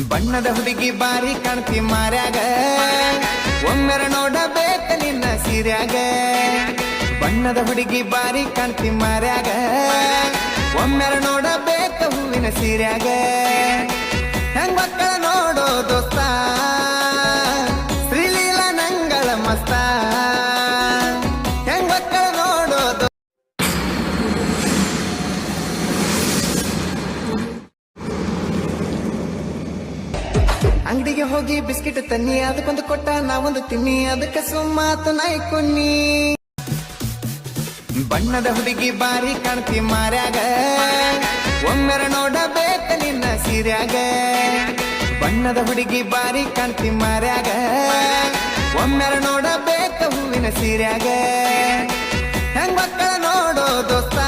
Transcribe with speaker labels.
Speaker 1: ಬಣ್ಣದ ಹುಡುಗಿ ಬಾರಿ ಕಾಣ್ತಿ ಮಾರ್ಯಾಗ ಒಮ್ಮೆರ ನೋಡಬೇಕ ನಿನ್ನ ಸೀರ್ಯಾಗ ಬಣ್ಣದ ಹುಡುಗಿ ಬಾರಿ ಕಾಣ್ತಿ ಮಾರ್ಯಾಗ ಒಮ್ಮೆರ ನೋಡಬೇಕ ಹೂವಿನ ಸೀರ್ಯಾಗ ಹೆಂಗ್ ಮಕ್ಕಳ ನೋಡೋ ದೋಸ್ತ ಶ್ರೀಲೀಲ ನಂಗಳ ಮಸ್ತ ಹೆಂಗ್ ಮಕ್ಕಳ ನೋಡೋ ಅಂಗಡಿಗೆ ಹೋಗಿ ಬಿಸ್ಕಿಟ್ ತನ್ನಿ ಅದಕ್ಕೊಂದು ಕೊಟ್ಟ ನಾವೊಂದು ತಿನ್ನಿ ಅದಕ್ಕೆ ಸುಮ್ಮಾತು ನಾಯಿ ಕುನ್ನಿ ಬಣ್ಣದ ಹುಡುಗಿ ಬಾರಿ ಕಾಣ್ತಿ ಮಾರ್ಯಾಗ ಒಮ್ಮೆರ ನೋಡಬೇಕ ನಿನ್ನ ಸೀರ್ಯಾಗ ಬಣ್ಣದ ಹುಡುಗಿ ಬಾರಿ ಕಾಣ್ತಿ ಮಾರ್ಯಾಗ ಒಮ್ಮೆರ ನೋಡಬೇಕ ಹೂವಿನ ಸೀರ್ಯಾಗ ಹೆಂಗ್ ಮಕ್ಕಳ ನೋಡೋ ದೋಸ್ತ